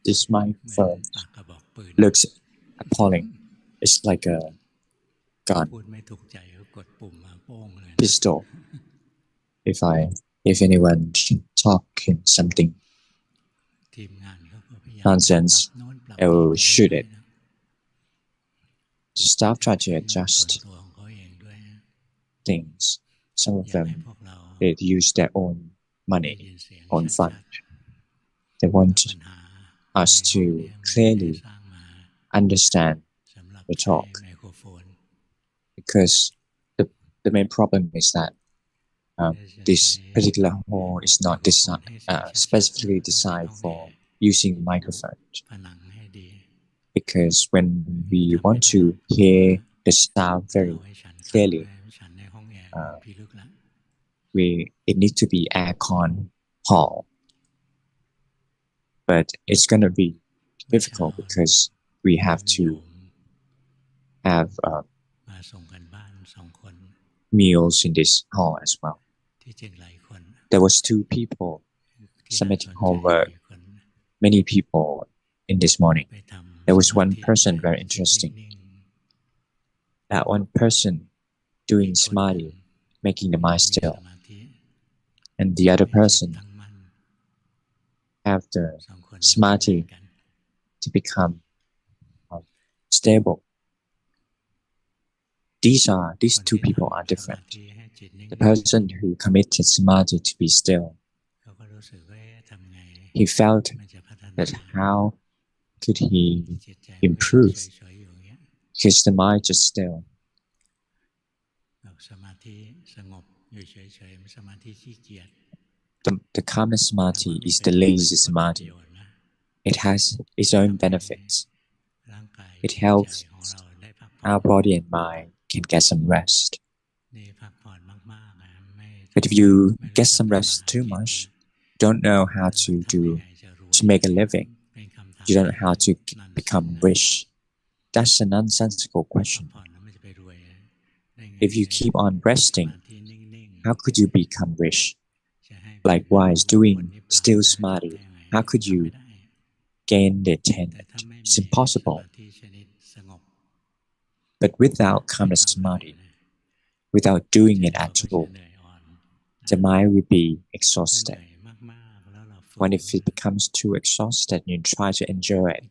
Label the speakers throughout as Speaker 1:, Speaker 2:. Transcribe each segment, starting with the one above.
Speaker 1: This microphone looks appalling. It's like a gun, pistol. If anyone talking something nonsense, I will shoot it. The staff try to adjust things. Some of them, they use their own money, own fund. They want us to clearly understand the talk, because the main problem is that this particular hall is not specifically designed for using microphones. Because when we want to hear the sound very clearly, it needs to be aircon hall. But it's going to be difficult because we have to have meals in this hall as well. There was 2 people submitting homework, many people in this morning. There was one person very interesting. That one person doing samadhi, making the mind still. And the other person have the samadhi to become stable. These 2 people are different. The person who committed samadhi to be still, he felt that how could he improve, because the mind just still. The calmness samadhi is the lazy samadhi. It has its own benefits. It helps our body and mind can get some rest. But if you get some rest too much, you don't know how to make a living. You don't know how to become rich. That's a nonsensical question. If you keep on resting, how could you become rich? Likewise, doing still samadhi, how could you gain the attainment? It's impossible. But without calmness samadhi, without doing it at all, the mind will be exhausted. When if it becomes too exhausted, you try to enjoy it.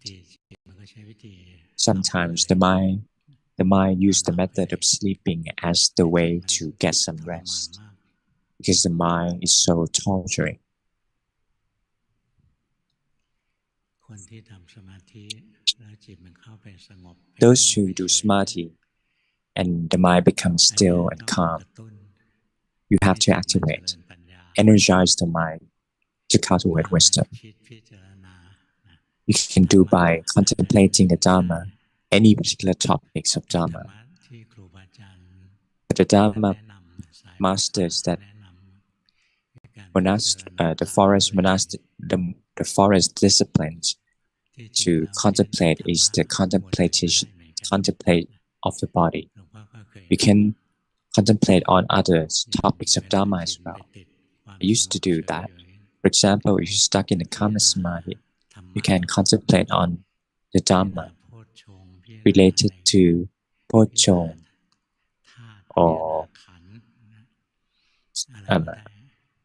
Speaker 1: Sometimes the mind uses the method of sleeping as the way to get some rest, because the mind is so torturing. Those who do samadhi and the mind becomes still and calm, you have to activate, energize the mind to cultivate wisdom. You can do by contemplating the Dhamma, any particular topics of Dhamma. But the Dhamma masters that the forest disciplines to contemplate is the contemplate of the body. You can contemplate on other topics of Dhamma as well. I used to do that. For example, if you're stuck in the calmness samadhi, you can contemplate on the Dhamma related to Pamojjo or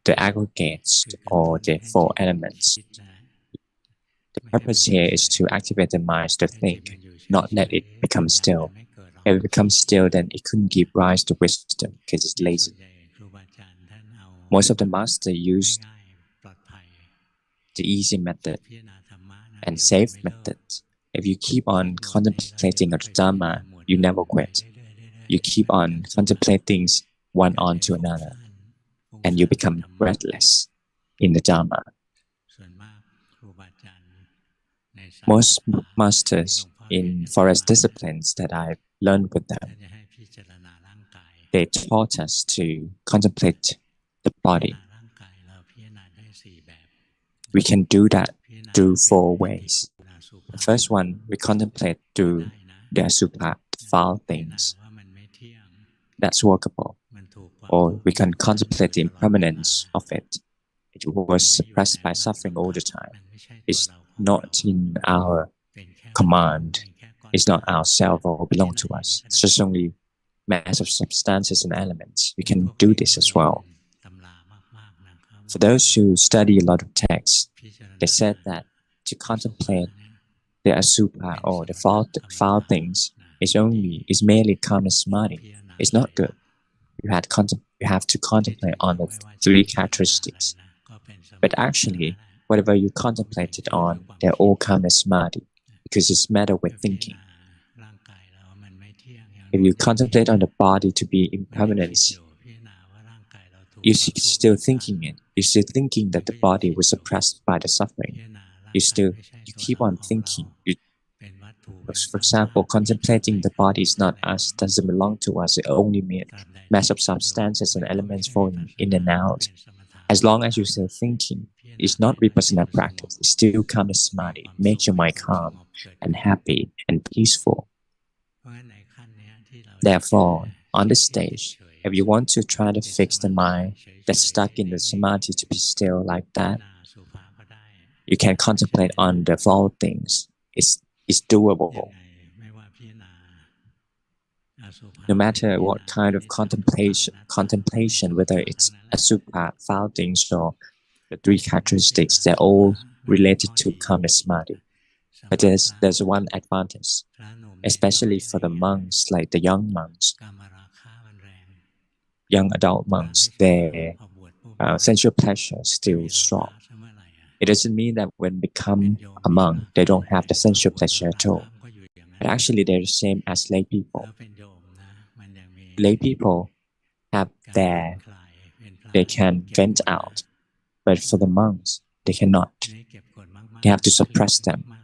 Speaker 1: the aggregates or the 4 elements. The purpose here is to activate the mind to think, not let it become still. If it becomes still, then it couldn't give rise to wisdom because it's lazy. Most of the masters use the easy method and safe method. If you keep on contemplating the Dhamma, you never quit. You keep on contemplating one onto another, and you become breathless in the Dhamma. Most masters in forest disciplines that I've learned with them, they taught us to contemplate the body. We can do that through 4 ways. The first one, we contemplate through the asubha, the foul things. That's workable. Or we can contemplate the impermanence of it. it was suppressed by suffering all the time. It's not in our command. It's not ourself or belong to us. It's just only mass of substances and elements. We can do this as well. For those who study a lot of texts, they said that to contemplate the asupa or the foul things is merely kama samadhi. It's not good. You have to contemplate on the three characteristics. But actually, whatever you contemplated on, they're all kama samadhi because it's matter with thinking. If you contemplate on the body to be impermanent, you're still thinking it. You're still thinking that the body was suppressed by the suffering. You keep on thinking. For example, contemplating the body is not us, doesn't belong to us. It only means mass of substances and elements falling in and out. As long as you're still thinking, it's not vipassana practice. It's still kama samadhi. It makes your mind calm and happy and peaceful. Therefore, on the stage, if you want to try to fix the mind that's stuck in the samadhi to be still like that, you can contemplate on the foul things. It's doable. No matter what kind of contemplation, whether it's asubha, foul things, or the three characteristics, they're all related to kama samadhi. But there's one advantage, especially for the monks, like the young monks, young adult monks, their sensual pleasure is still strong. It doesn't mean that when they become a monk, they don't have the sensual pleasure at all. But actually, they're the same as lay people. Lay people have they can vent out. But for the monks, they cannot. They have to suppress them.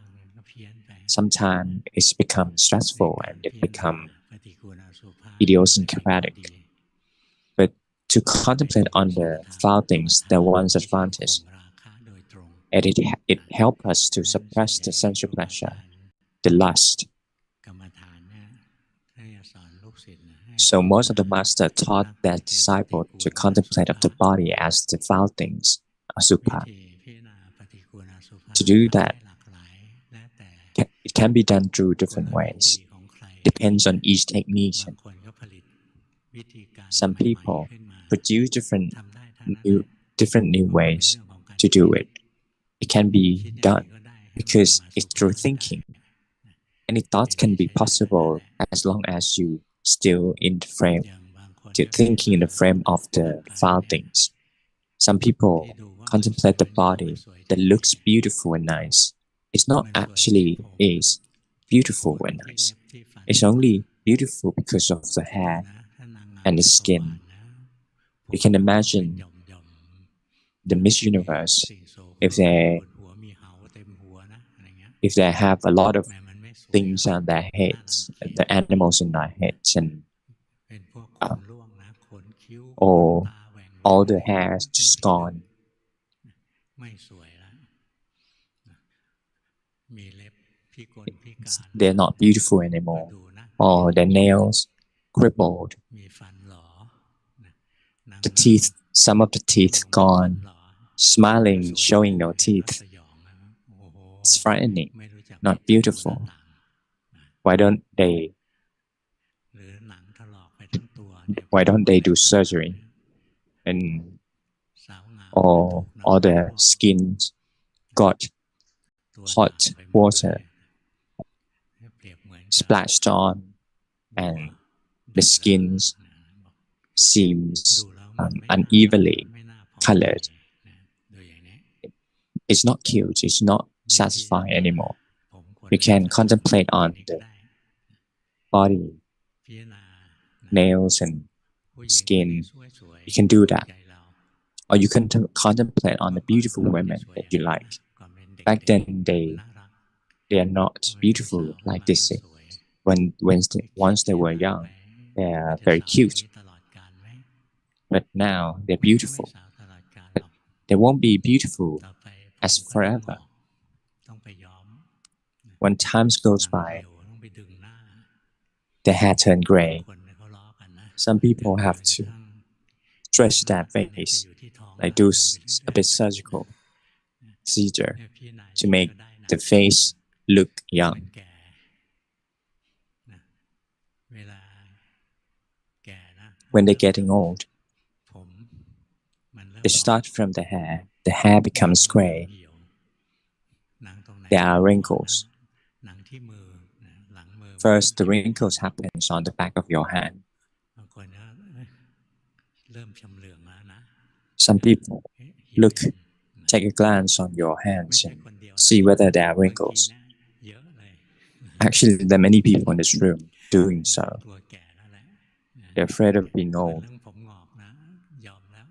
Speaker 1: Sometimes it's become stressful and it become idiosyncratic. But to contemplate on the foul things, there one's advantage. And it helps us to suppress the sensual pleasure, the lust. So most of the master taught their disciple to contemplate of the body as the foul things, asubha. To do that, it can be done through different ways. Depends on each technique. Some people produce different new ways to do it. It can be done because it's through thinking. Any thoughts can be possible as long as you still in the frame, to thinking in the frame of the foul things. Some people contemplate the body that looks beautiful and nice. It's not actually is beautiful and nice. It's only beautiful because of the hair and the skin. You can imagine the Miss Universe if they have a lot of things on their heads, the animals in their heads, and or all the hairs just gone. They're not beautiful anymore, or their nails crippled, the teeth, some of the teeth gone, smiling, showing no teeth. It's frightening, not beautiful. Why don't they do surgery and all the skins got hot water splashed on and the skins seems unevenly colored. It's not cute, it's not satisfying anymore. You can contemplate on the body, nails and skin. You can do that. Or you can contemplate on the beautiful women that you like. Back then, they are not beautiful like this. Once they were young, they are very cute. But now they're beautiful. But they won't be beautiful as forever. When time goes by, the hair turn gray. Some people have to stretch that face, like do a bit surgical procedure to make the face look young. When they're getting old, they start from the hair becomes gray, there are wrinkles. First, the wrinkles happens on the back of your hand. Some people take a glance on your hands and see whether there are wrinkles. Actually, there are many people in this room doing so. They're afraid of being old.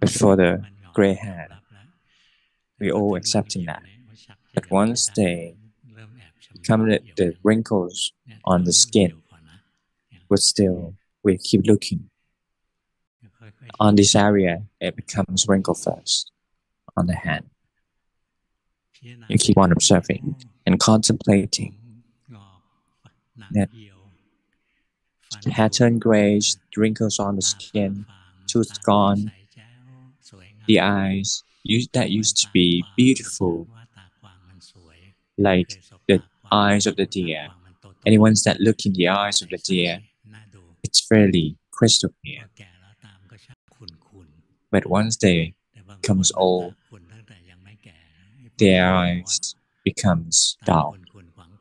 Speaker 1: But for the gray hair, we're all accepting that. But once they become the wrinkles on the skin, but still we keep looking. On this area, it becomes wrinkle first on the hand. You keep on observing and contemplating that hair turned gray, wrinkles on the skin, tooth gone, the eyes that used to be beautiful, like the eyes of the deer. Anyone that look in the eyes of the deer, it's fairly crystal clear. But once they becomes old, their eyes becomes dull.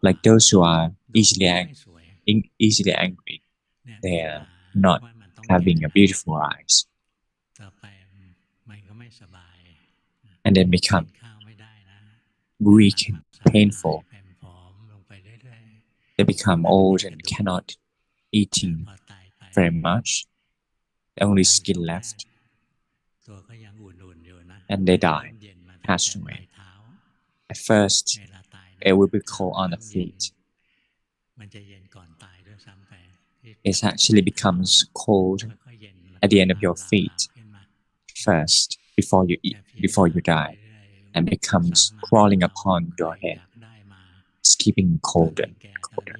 Speaker 1: Like those who are easily angry, they are not having a beautiful eyes. And then become weak and painful. They become old and cannot eating very much. Only skin left. And they die, passed away. At first, it will be cold on the feet. It actually becomes cold at the end of your feet first, before you die, and becomes crawling upon your head. It's keeping colder and colder.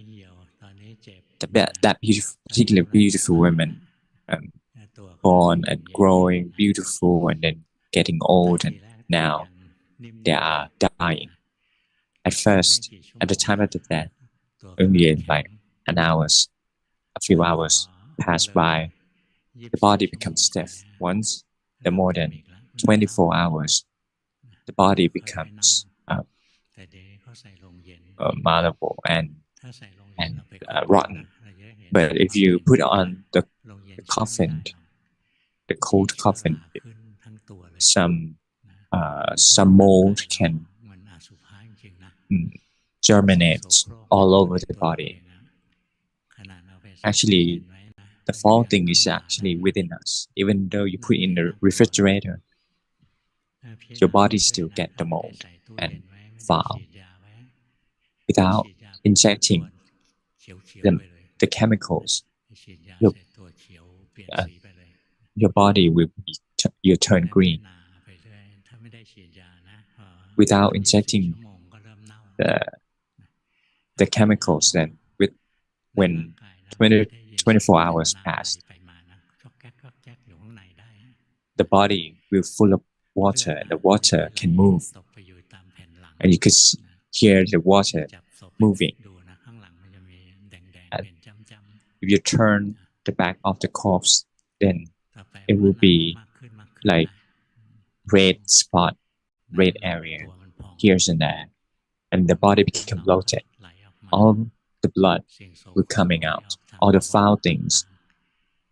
Speaker 1: That particularly beautiful women, born and growing beautiful and then getting old, and now they are dying. At first, at the time of the death, only like a few hours pass by, the body becomes stiff. Once the more than 24 hours, the body becomes malleable and rotten. But if you put on the coffin, the cold coffin, some mold can germinate all over the body. Actually, the fault thing is actually within us. Even though you put in the refrigerator, your body still get the mold and foul. Without injecting the chemicals, your body will you turn green. Without injecting the chemicals, then when 24 hours pass, the body will full of water, and the water can move, and you could hear the water moving. And if you turn the back of the corpse, then it will be like red spot, red area here and there, and the body become bloated. All the blood will coming out. All the foul things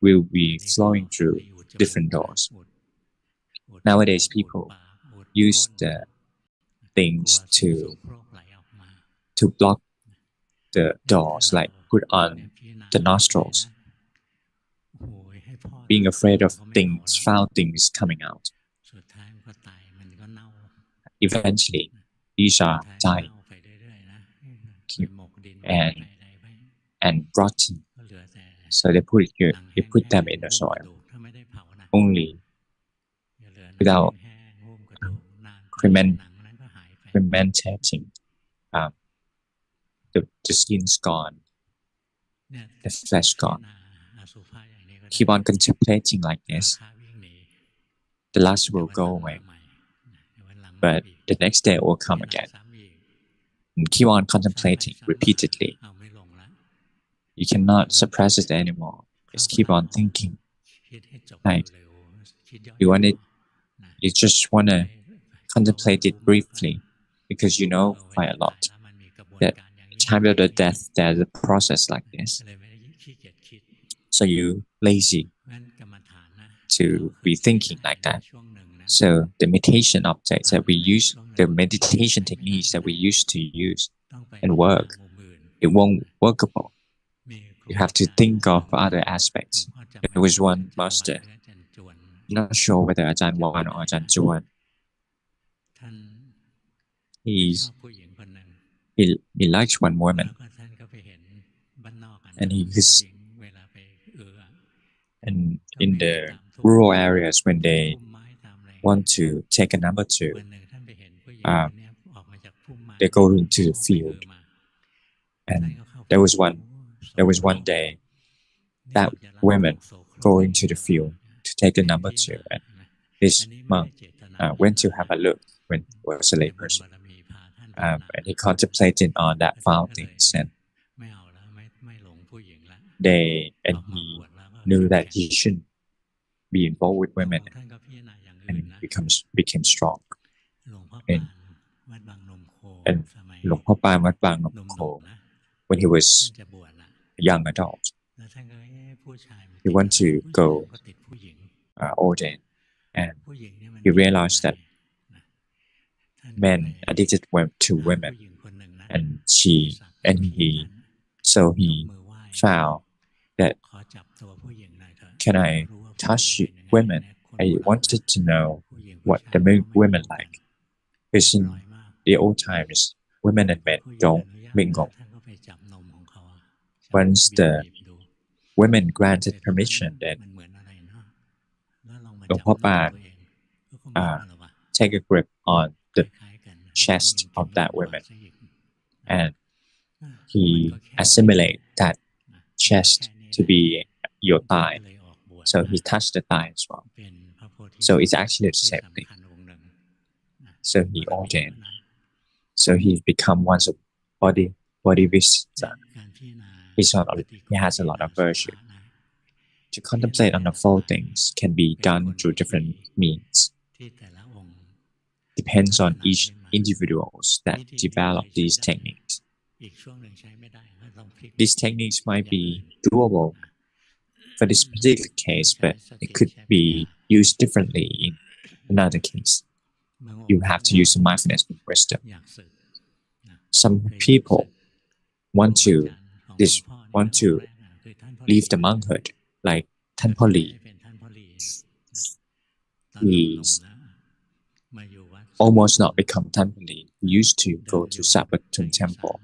Speaker 1: will be flowing through different doors. Nowadays, people use the things to block the doors, like put on the nostrils, being afraid of foul things coming out. Eventually, these are dying and rotten. So they put them in the soil. Only without cremating, the skin's gone, the flesh gone. Keep on contemplating like this, the lust will go away. But the next day it will come again. And keep on contemplating repeatedly. You cannot suppress it anymore. Just keep on thinking. Like, you just want to contemplate it briefly because you know quite a lot that time of the death there's a process like this. So you lazy to be thinking like that. So the meditation objects that we use, the meditation techniques that we used to use and work, it won't workable. You have to think of other aspects. There was one master, I'm not sure whether Ajahn Wan or Ajahn Chuan. He likes one woman, and and in the rural areas when they want to take a number two, they go into the field, and there was one day that women go into the field to take a number two, and this monk went to have a look when he was a layperson, and he contemplated on that fountains, and he knew that he shouldn't be involved with women, and became strong. And Luangpu Wat Bang Nom Kho, when he was a young adult, he wanted to go ordain, and he realized that men addicted to women, and he found that, can I touch women? I wanted to know what the women like, because in the old times women and men don't mingle. Once the women granted permission, then Luangpu Ban take a grip on the chest of that woman, and he assimilate that chest to be your thigh. So he touched the thigh as well. So it's actually the same thing. So he ordained. So he become one's body vista. He has a lot of virtue. To contemplate on the four things can be done through different means. Depends on each individuals that develop these techniques. These techniques might be doable for this particular case, but it could be used differently in another case. You have to use mindfulness and wisdom. Some people want to leave the monkhood, like Tanpoli. He's almost not become Tanpoli. He used to go to Sabatum Temple.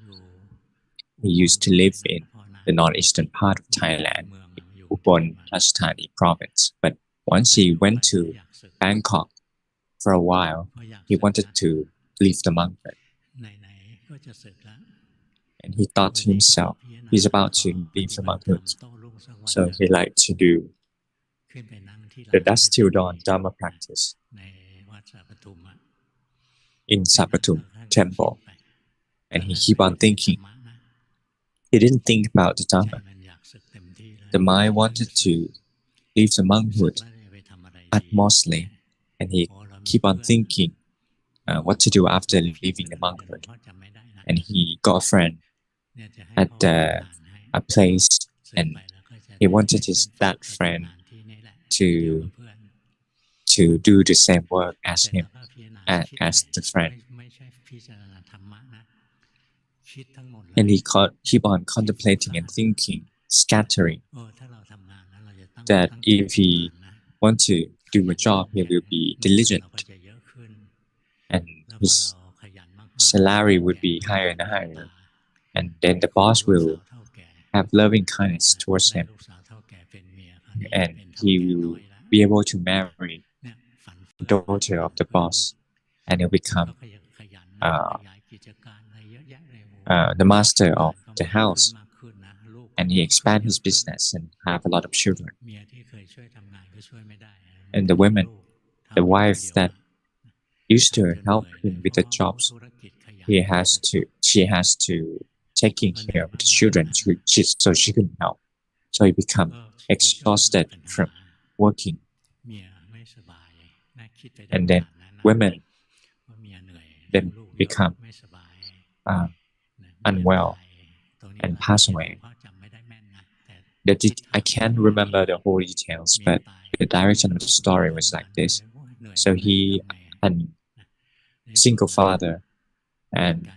Speaker 1: He used to live in the northeastern part of Thailand, Ubon Ratchathani province. But once he went to Bangkok for a while, he wanted to leave the monkhood. And he thought to himself, he's about to leave the monkhood. So he liked to do the dusk till dawn Dhamma practice in Sabatum temple. And he keep on thinking. He didn't think about the Dhamma. The mind wanted to leave the monkhood utmostly, and he keep on thinking what to do after leaving the monkhood. And he got a friend at a place, and he wanted that friend to do the same work as him, as the friend. And he keep on contemplating and thinking, scattering, that if he wants to do a job, he will be diligent, and his salary would be higher and higher, and then the boss will have loving kindness towards him, and he will be able to marry the daughter of the boss, and he'll become the master of the house, and he expand his business and have a lot of children. And the women the wife that used to help him with the jobs, she has to taking care of the children so she couldn't help. So he become exhausted from working. And then women then become unwell and pass away. I can't remember the whole details, but the direction of the story was like this. So he and single father and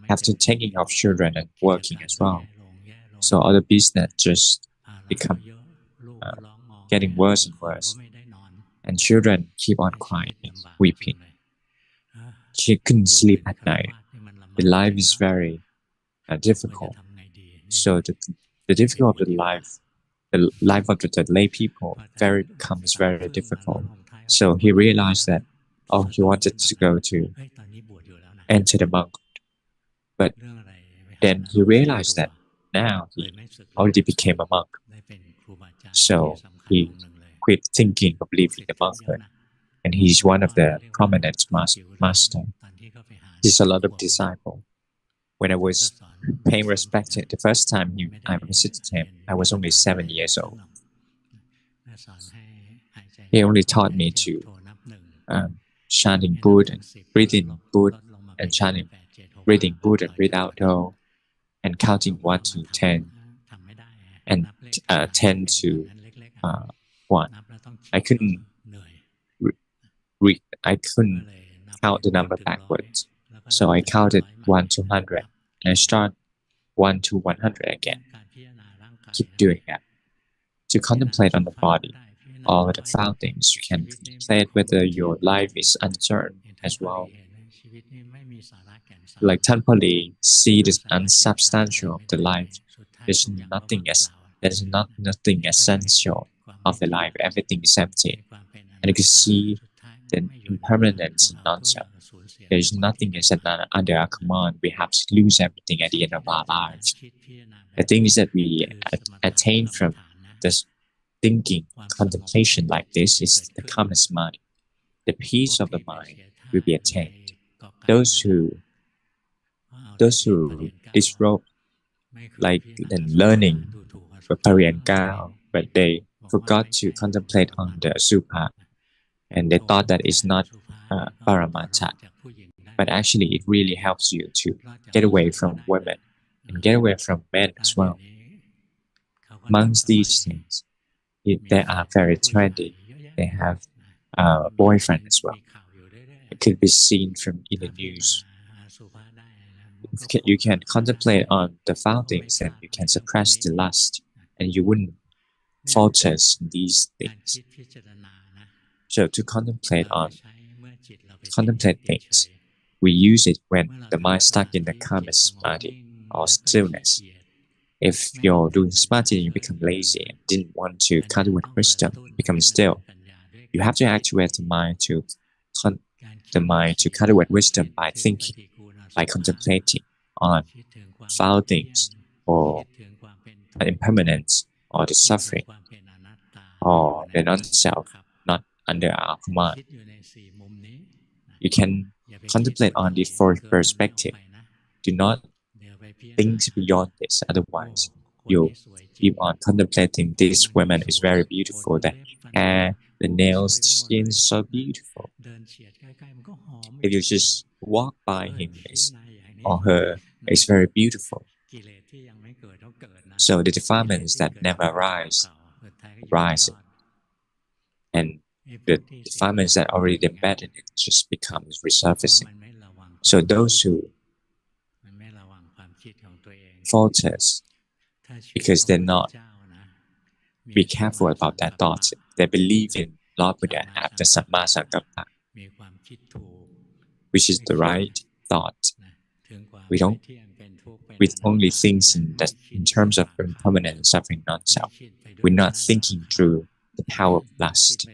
Speaker 1: after taking of children and working as well. So other business just become getting worse and worse. And children keep on crying, weeping. She couldn't sleep at night. The life is very difficult. So the difficult of the life of the lay people becomes very difficult. So he realized that, he wanted to go to enter the monk. But then he realized that now he already became a monk. So he quit thinking of leaving the monkhood. And he's one of the prominent master. He's a lot of disciple. When I was paying respect to the first time I visited him, I was only 7 years old. He only taught me to chanting Buddha, breathing Buddha, and chanting, breathing Buddha, breathe out though, and counting 1 to 10, and 10 to 1. I couldn't count the number backwards, so I counted 1 to 100, and I start 1 to 100 again. Keep doing that. To contemplate on the body, all the fountains, you can contemplate whether your life is uncertain as well. Like Tanpali, see the unsubstantial of the life. There's nothing essential of the life. Everything is empty, and you can see the impermanence in non-self. There is nothing is under our command. We have to lose everything at the end of our lives. The things that we attain from this thinking, contemplation like this is the calmest mind. The peace of the mind will be attained. Those who disrobe, like then learning for Pariyanka, but they forgot to contemplate on the Supa, and they thought that it's not Paramatta. But actually, it really helps you to get away from women and get away from men as well. Amongst these things, they are very trendy. They have a boyfriend as well. It could be seen in the news. You can contemplate on the fountains, and you can suppress the lust, and you wouldn't falter in these things. So to contemplate things, we use it when the mind stuck in the calmest samadhi or stillness. If you're doing samadhi and you become lazy and didn't want to cultivate wisdom, become still, you have to actuate the mind to cultivate wisdom by thinking, by contemplating on foul things or impermanence or the suffering or the non-self not under our command. You can contemplate on the fourth perspective. Do not think beyond this, otherwise you keep on contemplating this woman is very beautiful, the hair, the nails, the skin is so beautiful. If you just walk by him or her, it's very beautiful. So the defilements that never rise, and the defilements that already embedded in it just becomes resurfacing. So those who falters because they're not be careful about their thoughts. They believe in Lord Buddha and have the Samma Sankappa, which is the right thought. We only think in terms of impermanent suffering non-self. We're not thinking through the power of lust,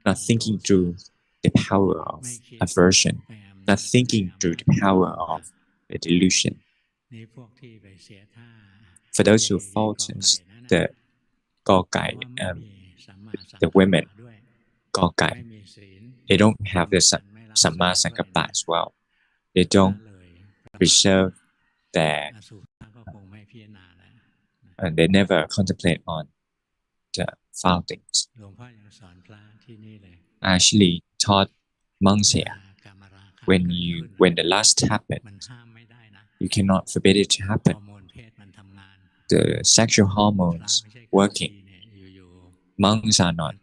Speaker 1: not thinking through the power of aversion, not thinking through the power of the delusion. For those who falters, the women, Gokai, they don't have the Samma Sankappa as well. They don't preserve their and they never contemplate on the foul things. I actually taught monks here when the lust happens, you cannot forbid it to happen. The sexual hormones working, monks are not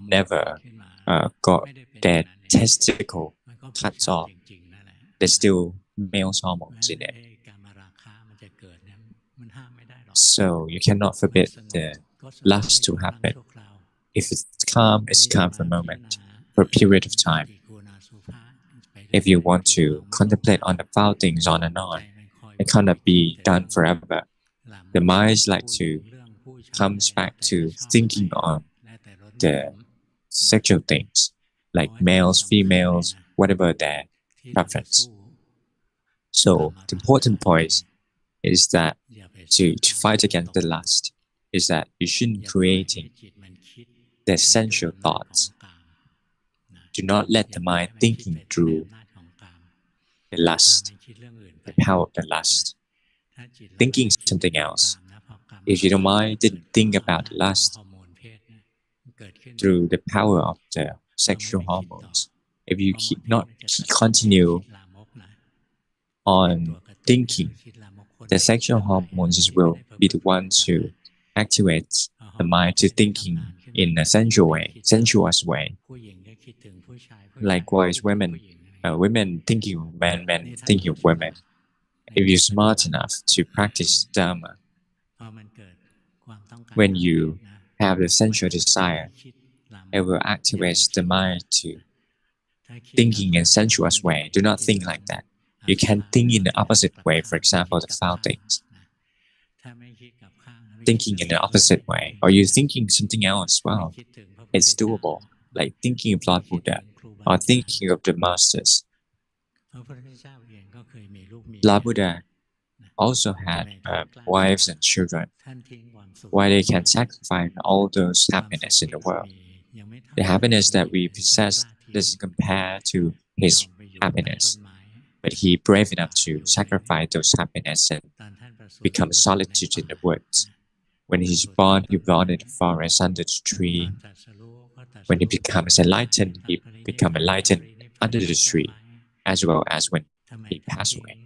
Speaker 1: never got their testicle cut off. There's still male hormones in it. So you cannot forbid the lust to happen. If it's calm for a moment, for a period of time. If you want to contemplate on the foul things on and on, it cannot be done forever. The mind like to comes back to thinking on the sexual things, like males, females, whatever their preference. So the important point is that to fight against the lust is that you shouldn't creating the sensual thoughts. Do not let the mind thinking through the lust, the power of the lust, thinking something else. If you don't mind, didn't think about the lust through the power of the sexual hormones. If you continue on thinking, the sexual hormones will be the ones to activate the mind to thinking in a sensuous way. Likewise, women thinking of men, men thinking of women. If you're smart enough to practice Dhamma, when you have the sensual desire, it will activate the mind to thinking in a sensuous way. Do not think like that. You can think in the opposite way, for example, the foul things. Thinking in the opposite way, or you thinking something else, well, it's doable, like thinking of Lord Buddha, or thinking of the masters. Lord Buddha also had wives and children. Why they can sacrifice all those happiness in the world? The happiness that we possess doesn't compare to his happiness, but he brave enough to sacrifice those happiness and become solitude in the woods. When he's born in the forest under the tree. When he becomes enlightened, he becomes enlightened under the tree, as well as when he passes away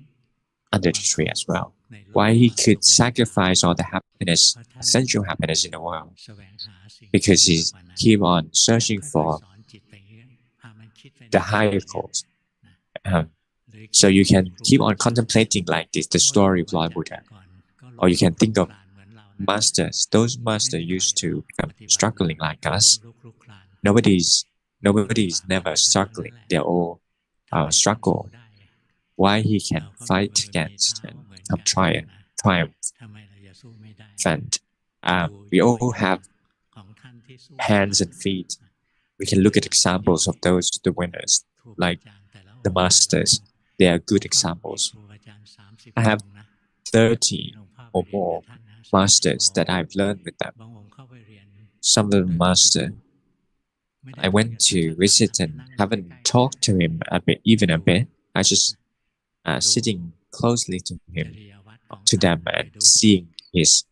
Speaker 1: under the tree as well. Why he could sacrifice all the happiness, essential happiness in the world? Because he keep on searching for the higher cause. So you can keep on contemplating like this, the story of Lord Buddha. Or you can think of masters. Those masters used to become struggling like us. Nobody's never struggling. They're all struggle. Why he can fight against and come triumphant. We all have hands and feet. We can look at examples of those, the winners, like the masters. They are good examples. I have 30 or more masters that I've learned with them. Some of the master, I went to visit and haven't talked to him even a bit. I just sitting closely to them and seeing his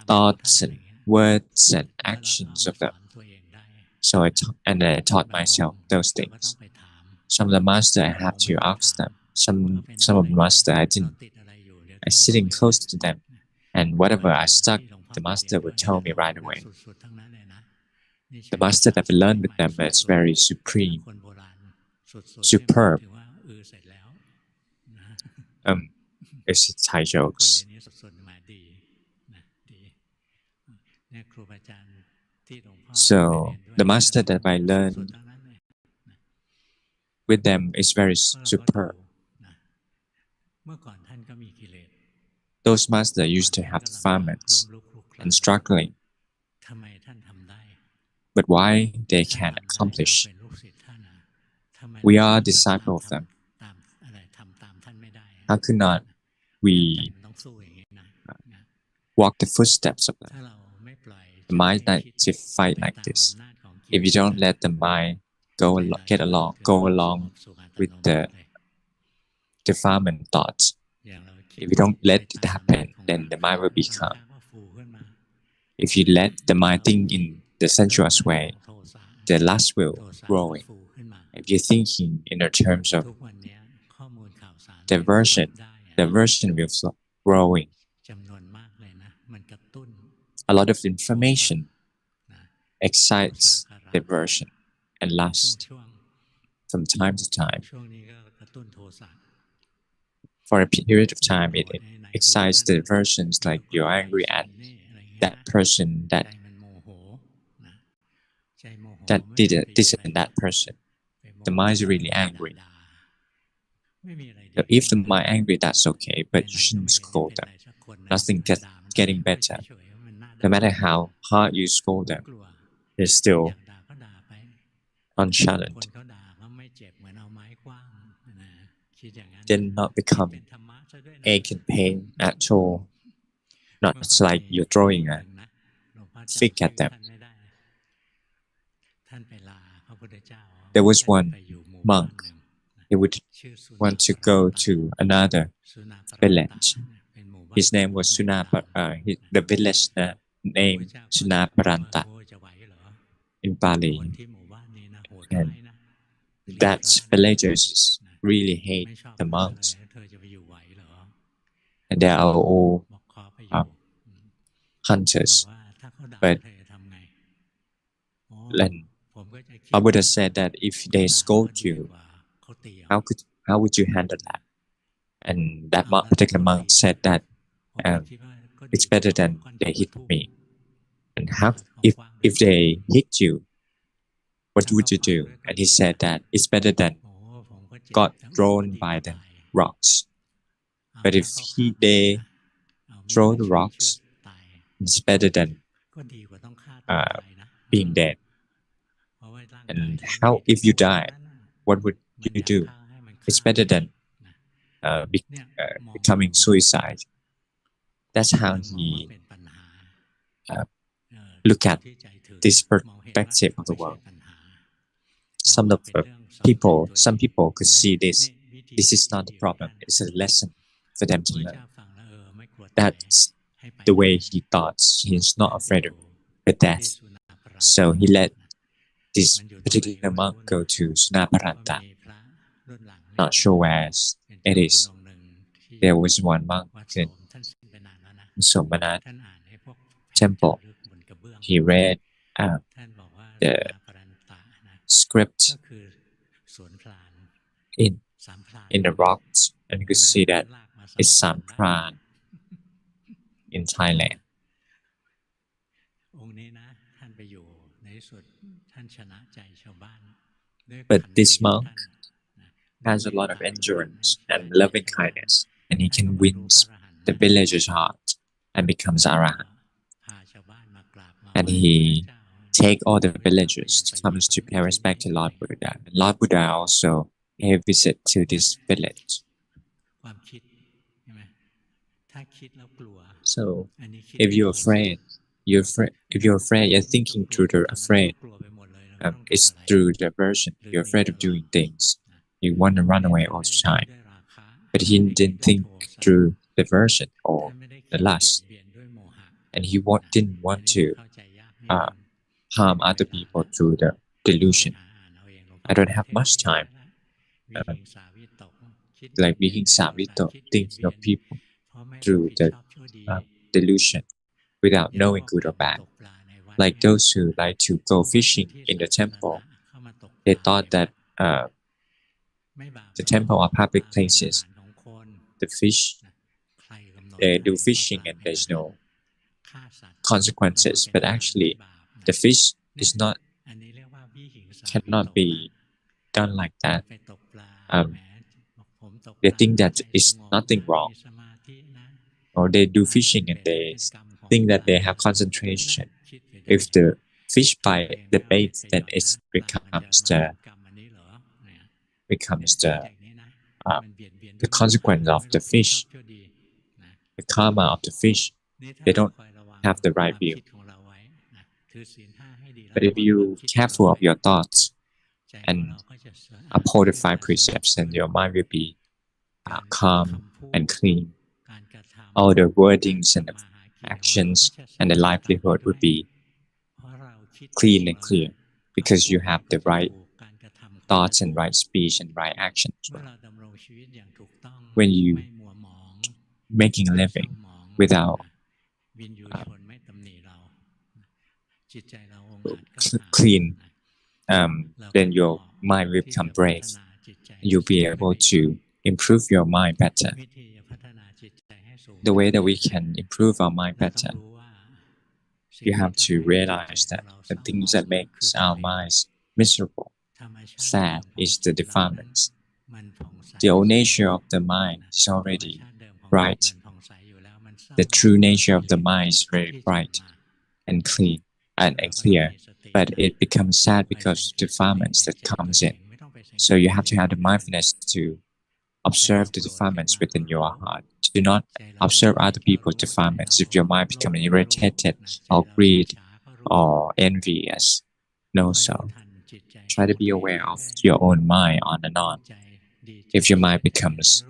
Speaker 1: thoughts and words and actions of them. So I taught myself those things. Some of the master I have to ask them. Some of the master I didn't. I sitting close to them, and whatever I stuck, the master would tell me right away. The master that I learned with them is very supreme, superb. It's Thai jokes. So the master that I learned with them is very superb. Those masters used to have defilements and struggling. But why they can accomplish? We are disciples of them. How could not we walk the footsteps of them? The mind likes to fight like this. If you don't let the mind go along with the defilement thoughts, if you don't let it happen, then the mind will become. If you let the mind think in the sensuous way, the lust will growing. If you're thinking in the terms of diversion, diversion will growing. A lot of information excites diversion and lust from time to time. For a period of time, it excites diversions like you're angry at that person that did this and that person. The mind is really angry. So if the mind angry, that's okay, but you shouldn't scold them. Nothing getting better. No matter how hard you scold them, they're still nonchalant. Then not become ache and pain at all. Not like you're throwing a fig at them. There was one monk. He would want to go to another village. His name was the village name Sunaparanta in Bali. And that villagers really hate the monks. And they are all hunters. But Buddha said that if they scold you, how would you handle that? And that particular monk said that it's better than they hit me. And if they hit you, what would you do? And he said that it's better than got thrown by the rocks. But if they throw the rocks, it's better than being dead. And if you die, what would you do? It's better than becoming suicide. That's how he look at this perspective of the world. Some people could see this. This is not a problem. It's a lesson for them to learn. That's the way he thought. He's not afraid of the death. So he let this particular monk go to Sunaparanta. Not sure where it is. There was one monk in Somanat temple. He read the script in the rocks, and you could see that it's Sampran in Thailand. But this monk has a lot of endurance and loving kindness, and he can win the villagers' heart and becomes Arahant. And he take all the villagers to come to pay respect to Lord Buddha. And Lord Buddha also pay a visit to this village. So if you're afraid, you're thinking through the afraid. It's through the aversion. You're afraid of doing things. You want to run away all the time. But he didn't think through the aversion or the lust. And he didn't want to harm other people through the delusion. I don't have much time. Like being savito, thinking of people through the delusion without knowing good or bad. Like those who like to go fishing in the temple, they thought that the temple are public places. The fish, they do fishing and there's no consequences. But actually, the fish cannot be done like that. They think that it's nothing wrong, or they do fishing and they think that they have concentration. If the fish bite the bait, then it becomes the consequence of the fish, the karma of the fish. They don't have the right view. But if you careful of your thoughts and uphold the five precepts, then your mind will be calm and clean. All the wordings and the actions and the livelihood would be clean and clear because you have the right thoughts and right speech and right action as well. When you making a living without clean, then your mind will become brave. You'll be able to improve your mind better. The way that we can improve our mind better, you have to realize that the things that makes our minds miserable, sad, is the defilements. The old nature of the mind is already bright. The true nature of the mind is very bright and clean and clear, but it becomes sad because of defilements that comes in. So you have to have the mindfulness to observe the defilements within your heart. Do not observe other people's defilements. If your mind becomes irritated or greed or envious, no so. Try to be aware of your own mind on and on. If your mind becomes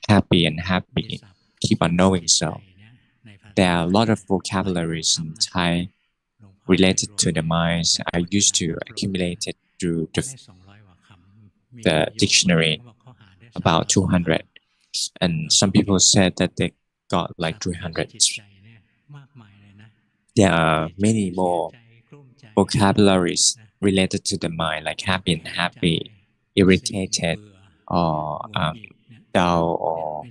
Speaker 1: happy and happy, keep on knowing so. There are a lot of vocabularies in Thai related to the minds. I used to accumulate it through the dictionary, about 200. And some people said that they got like 300. There are many more vocabularies related to the mind, like happy and happy, irritated, or dull, or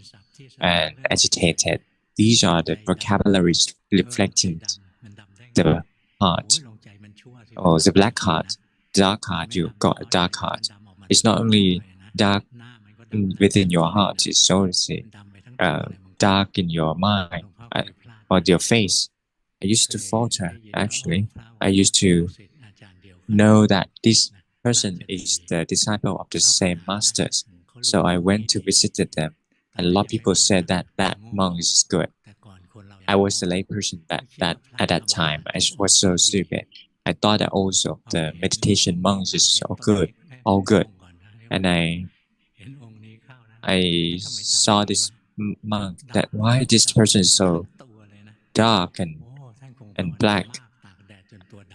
Speaker 1: and agitated. These are the vocabularies reflecting the heart, or the black heart, dark heart. You got a dark heart. It's not only dark within your heart, it's also dark in your mind or your face. I used to falter, actually. I used to know that this person is the disciple of the same masters. So I went to visit them, and a lot of people said that that monk is good. I was the lay person that at that time. I was so stupid. I thought that also the meditation monks is so good, all good. And I saw this monk that why this person is so dark and black.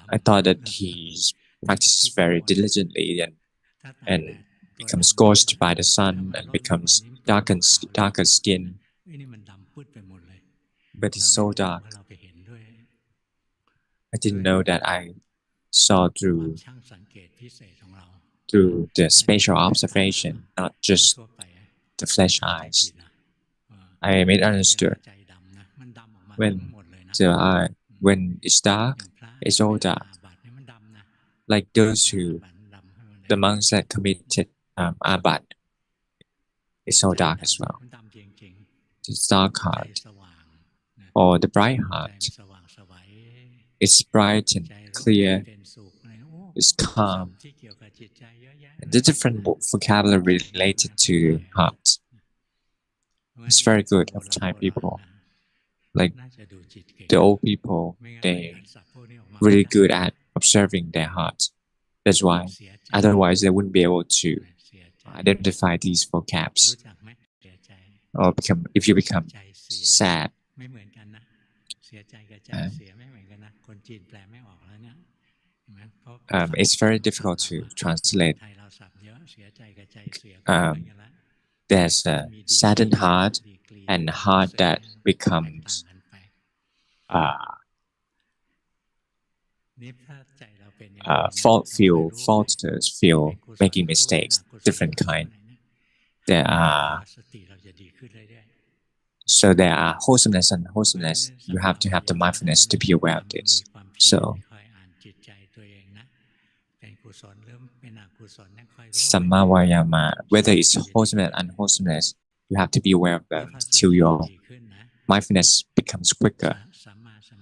Speaker 1: I thought that he practices very diligently and becomes scorched by the sun and becomes darker skin. But it's so dark. I didn't know that I saw through the spatial observation, not just the flesh eyes. I made understood when when it's dark, it's all dark. Like those who, the monks that committed abat, it's so dark as well. The dark heart or the bright heart, it's bright and clear, it's calm. The different vocabulary related to heart. It's very good of Thai people. Like the old people, they really good at observing their heart. That's why. Otherwise, they wouldn't be able to identify these vocabs. Or if you become sad, it's very difficult to translate. There's a saddened heart and heart that becomes falters, feel making mistakes, different kind. There are wholesomeness and unwholesomeness. You have to have the mindfulness to be aware of this. So, Samma Vayama, whether it's wholesomeness and unwholesomeness, you have to be aware of them till your mindfulness becomes quicker.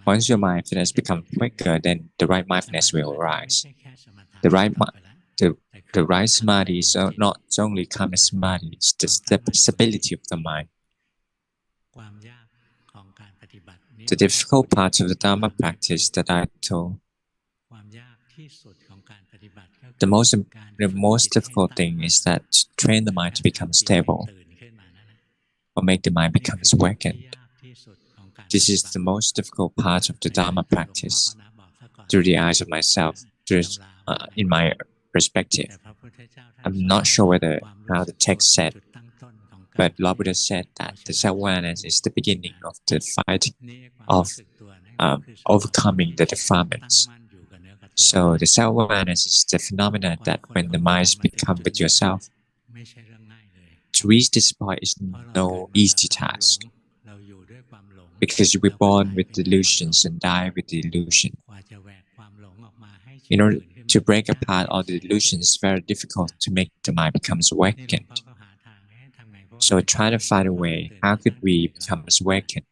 Speaker 1: Once your mindfulness becomes quicker, then the right mindfulness will arise. The right samadhi is not only calm samadhi, it's the stability of the mind. The difficult part of the Dhamma practice that I told, the most difficult thing is that to train the mind to become stable or make the mind become awakened. This is the most difficult part of the Dhamma practice through the eyes of myself, in my perspective. I'm not sure whether how the text said, but Lord Buddha said that the self-awareness is the beginning of the fight of overcoming the defilements. So the self-awareness is the phenomenon that when the minds become with yourself, to reach this point is no easy task, because you were born with delusions and die with the illusion. In order to break apart all the delusions, it's very difficult to make the mind becomes awakened. So I try to find a way, how could we become awakened?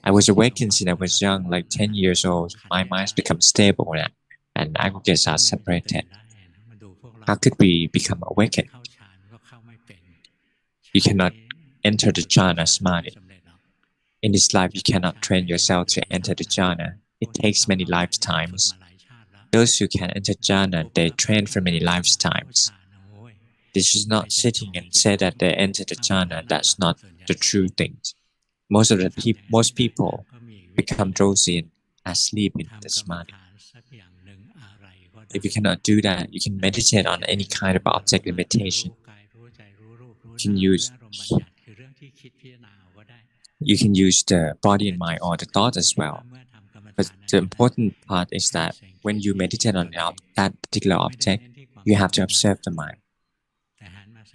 Speaker 1: I was awakened since I was young, like 10 years old. My mind's become stable now, and aggregates are separated. How could we become awakened? You cannot enter the jhana samadhi. In this life, you cannot train yourself to enter the jhana. It takes many lifetimes. Those who can enter jhana, they train for many lifetimes. This is not sitting and say that they enter the jhana. That's not the true thing. Most people become drowsy and asleep in the samadhi. If you cannot do that, you can meditate on any kind of object limitation. You can use the body and mind or the thought as well. But the important part is that when you meditate on that particular object, you have to observe the mind.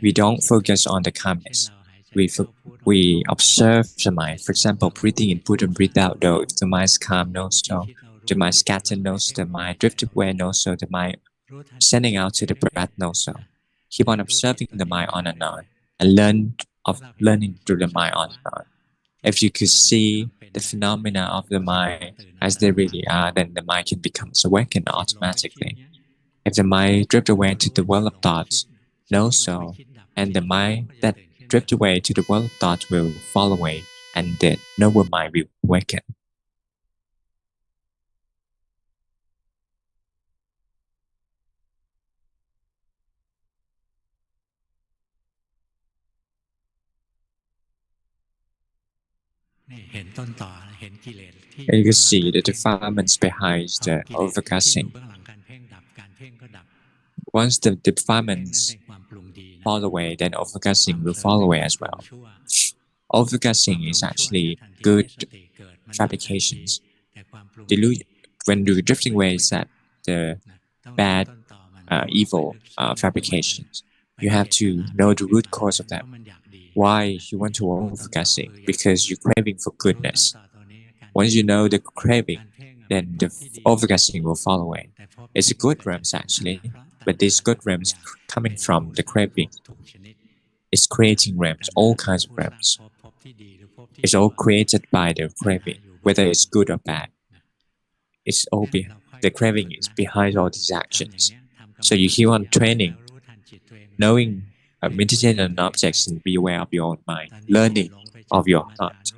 Speaker 1: We don't focus on the calmness. We observe the mind. For example, breathing in, put and breathe out. Though if the mind is calm, no so. The mind scattered, no so. The mind drifted away, no so. The mind sending out to the breath, no so. Keep on observing the mind on and on, and learning through the mind on and on. If you could see the phenomena of the mind as they really are, then the mind can become awakened automatically. If the mind drift away to the world of thoughts, no so, and the mind that drift away to the world of thoughts will fall away, and the noble mind will awaken. And you can see the defilements behind the overcasting. Once the defilements fall away, then overcasting will fall away as well. Overcasting is actually good fabrications. When you're drifting away, is that the bad, evil fabrications. You have to know the root cause of that. Why you want to overcasting? Because you're craving for goodness. Once you know the craving, then the overcasting will fall away. It's a good realms actually, but these good realms coming from the craving. It's creating realms, all kinds of realms. It's all created by the craving, whether it's good or bad. It's all the craving is behind all these actions. So you keep on training, knowing, meditating on objects and be aware of your own mind, learning of your heart.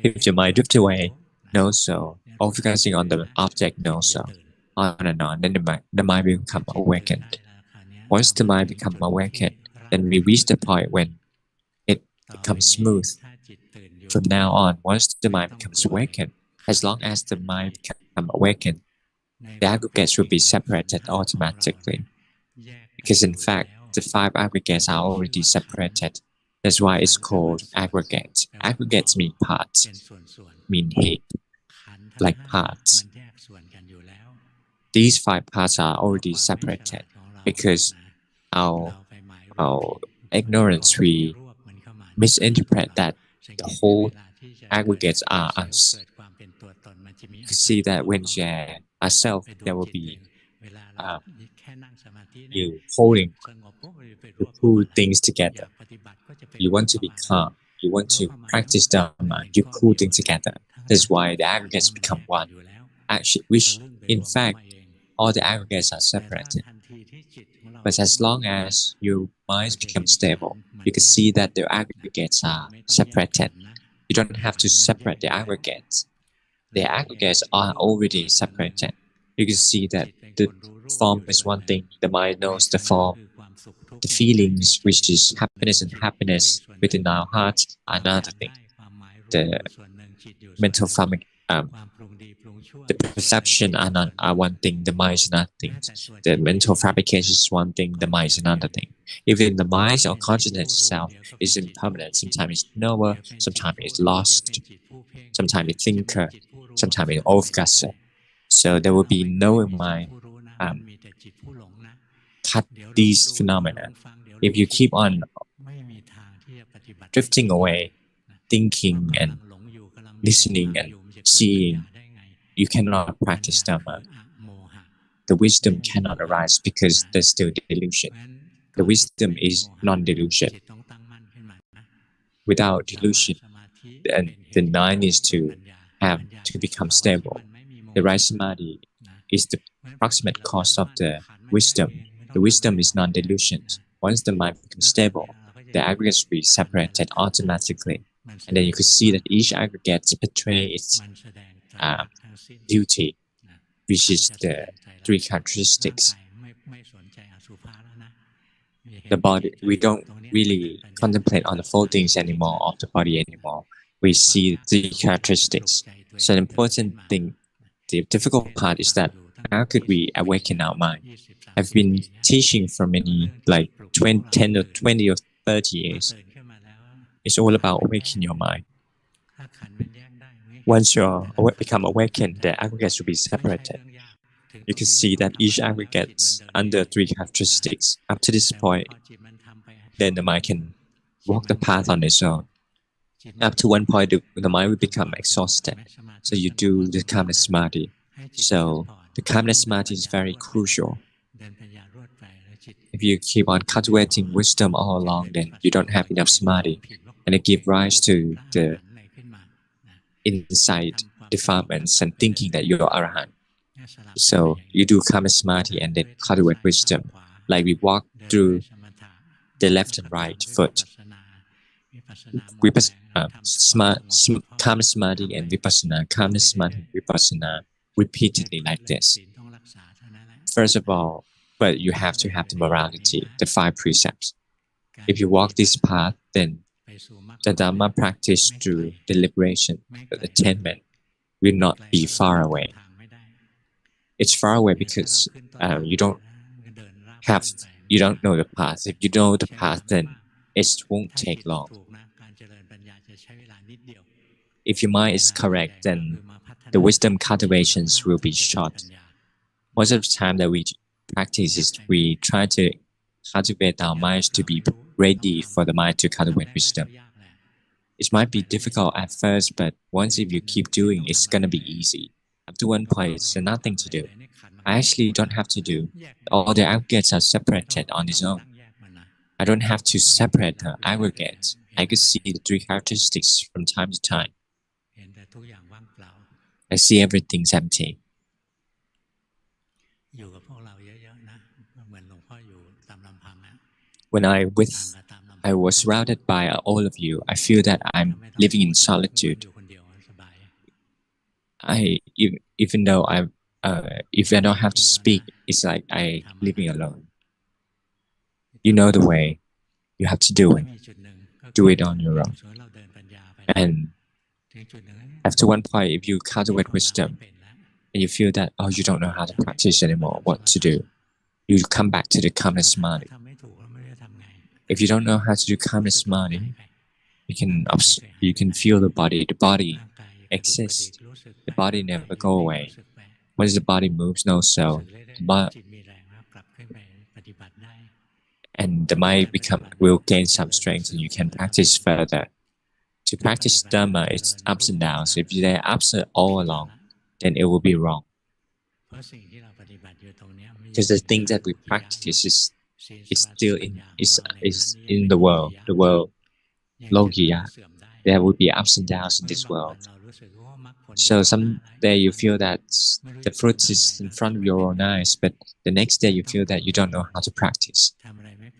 Speaker 1: If your mind drifts away, no so, or focusing on the object, no so, on and on, then the mind will become awakened. Once the mind becomes awakened, then we reach the point when it becomes smooth. From now on, once the mind becomes awakened, as long as the mind becomes awakened, the aggregates will be separated automatically. Because in fact, the 5 aggregates are already separated. That's why it's called aggregates. Aggregates mean parts, mean heap, like parts. These 5 parts are already separated because our ignorance, we misinterpret that the whole aggregates are us. You see that when you are a self, there will be you holding to pull things together. You want to be calm. You want to practice Dhamma. You pull things together. That's why the aggregates become one. Actually, which in fact, all the aggregates are separated. But as long as your minds become stable, you can see that the aggregates are separated. You don't have to separate the aggregates. the aggregates are already separated. You can see that the form is one thing, the mind knows the form. The feelings, which is happiness within our hearts, are another thing. The mental the perception are one thing, the mind is another thing. The mental fabrication is one thing, the mind is another thing. Even the mind or consciousness itself is impermanent. Sometimes it's knower, sometimes it's lost, sometimes it's thinker, sometimes it's overgasser. So there will be knowing mind cut these phenomena. If you keep on drifting away, thinking and listening and seeing, you cannot practice Dhamma. The wisdom cannot arise because there's still delusion. The wisdom is non-delusion. Without delusion, the mind is to become stable. The right samadhi is the proximate cause of the wisdom. The wisdom is non-delusion. Once the mind becomes stable, the aggregates will be separated automatically. And then you could see that each aggregate portrays its duty, which is the three characteristics. The body, we don't really contemplate on the four things anymore, of the body anymore. We see the characteristics. So the important thing, the difficult part is that how could we awaken our mind? I've been teaching for many, like 10 or 20 or 30 years. It's all about awakening your mind. Once you become awakened, the aggregates will be separated. You can see that each aggregate under three characteristics. Up to this point, then the mind can walk the path on its own. Up to one point, the mind will become exhausted. So you do the calmness samadhi. So the calmness samadhi is very crucial. If you keep on cultivating wisdom all along, then you don't have enough samadhi, and it gives rise to the inside defilements and thinking that you're arahant. So you do calmness samadhi and then cultivate wisdom. Like we walk through the left and right foot. Calmness samadhi and vipassana, calmness samadhi, vipassana, repeatedly like this. First of all, but you have to have the morality, the 5 precepts. If you walk this path, then the Dhamma practice through deliberation, the attainment, will not be far away. It's far away because you don't know the path. If you know the path, then it won't take long. If your mind is correct, then the wisdom cultivations will be short. Most of the time that we practice is we try to cultivate our minds to be ready for the mind to cultivate wisdom. It might be difficult at first, but once if you keep doing, it's gonna be easy. Up to one point, it's nothing to do. I actually don't have to do. All the aggregates are separated on its own. I don't have to separate the aggregates. I could see the 3 characteristics from time to time. I see everything's empty. When I was surrounded by all of you, I feel that I'm living in solitude. Even though if I don't have to speak, it's like I living alone. You know the way. You have to do it. Do it on your own. And after one point, if you cultivate wisdom, and you feel that, oh, you don't know how to practice anymore, what to do, you come back to the calmness samadhi. If you don't know how to do calmness samadhi, you can feel the body. The body exists. The body never go away. Once the body moves, no cell, and the mind will gain some strength, and you can practice further. To practice Dhamma, it's ups and downs. If there are ups all along, then it will be wrong. Because the thing that we practice is still in the world. The world, Logiya. There will be ups and downs in this world. So someday you feel that the fruit is in front of your own eyes, but the next day you feel that you don't know how to practice.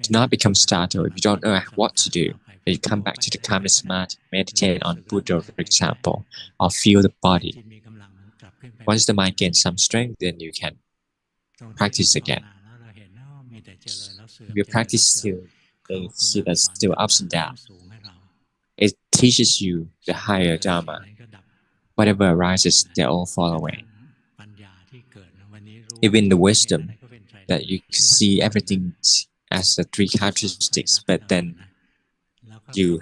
Speaker 1: Do not become startled. If you don't know what to do, you come back to the calmness samadhi, meditate on Buddha, for example, or feel the body. Once the mind gains some strength, then you can practice again. If you practice still, they see that still ups and downs. It teaches you the higher Dhamma. Whatever arises, they all fall away. Even the wisdom that you see everything as the three characteristics, but then you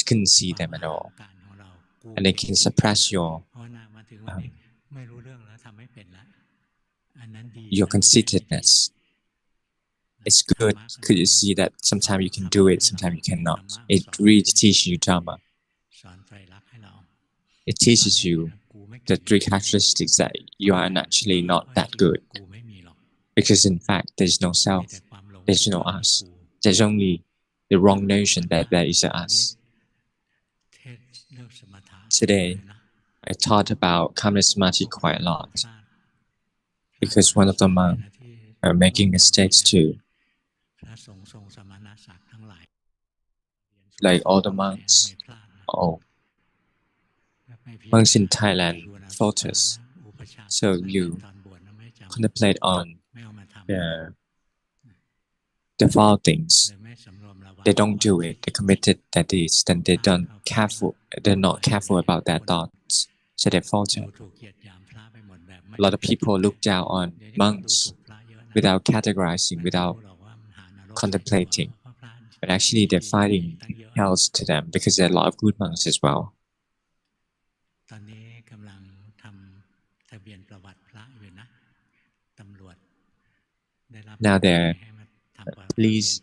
Speaker 1: couldn't see them at all, and they can suppress your conceitedness. It's good. Could you see that sometimes you can do it, sometimes you cannot? It really teaches you Dhamma. It teaches you the three characteristics that you are actually not that good. Because in fact, there's no self, there's no us. There's only the wrong notion that there is a us. Today, I thought about calmness samadhi quite a lot. Because one of the monks are making mistakes too. Like all the monks, monks in Thailand falters. So you contemplate on the foul things. They don't do it. They committed that deeds. Then they're not careful about their thoughts. So they falter. A lot of people look down on monks without categorizing, without contemplating. But actually they're fighting hells to them because there are a lot of good monks as well. Now they're please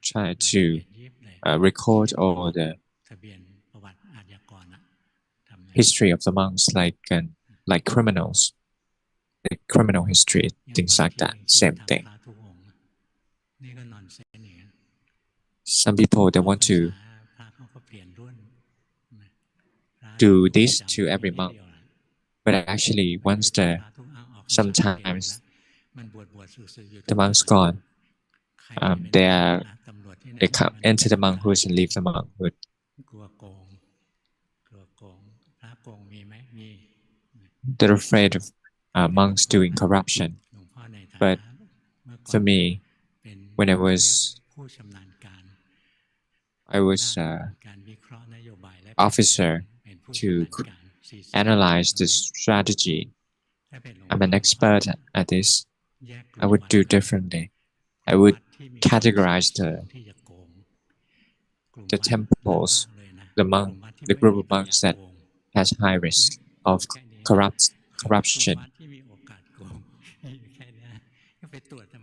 Speaker 1: try to record all the history of the monks like criminals, the criminal history, things like that, same thing. Some people, they want to do this to every monk, but actually sometimes the monk's gone, they enter the monkhood and leave the monkhood. They're afraid of monks doing corruption. But for me, when I was officer to analyze the strategy. I'm an expert at this. I would do differently. I would categorize the temples, the group of monks that has high risk of corruption.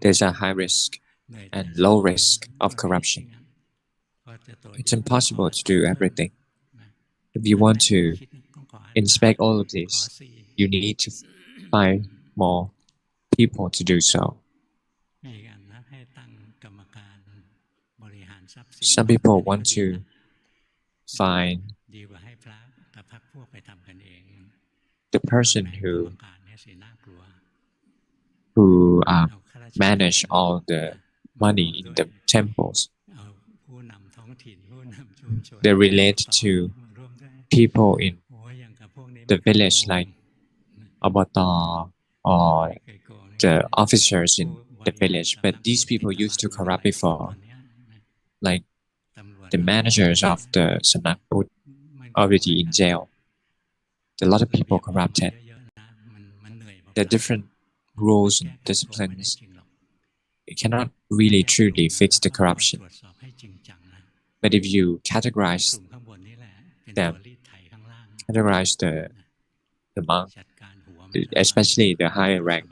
Speaker 1: There's a high risk and low risk of corruption. It's impossible to do everything. If you want to inspect all of this, you need to find more people to do so. Some people want to find the person who manage all the money in the temples. They relate to people in the village like Abata or the officers in the village, but these people used to corrupt before. Like the managers of the Sanak already in jail. A lot of people corrupted. There are different rules and disciplines. It cannot really truly fix the corruption. But if you categorize them, categorize the monk, especially the higher rank.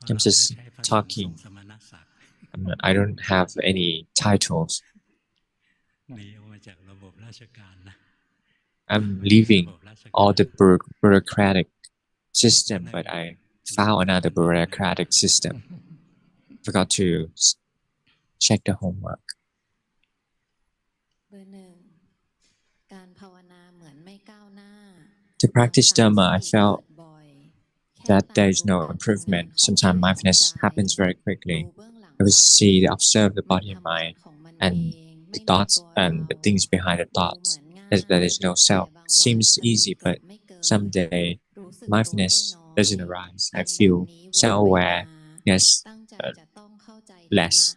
Speaker 1: I'm just talking. I don't have any titles. I'm leaving all the bureaucratic system, but I found another bureaucratic system. Forgot to check the homework. To practice Dhamma, I felt that there is no improvement. Sometimes mindfulness happens very quickly. I would observe the body and mind and the thoughts and the things behind the thoughts. that there is no self. It seems easy, but someday mindfulness doesn't arise. I feel self-awareness less.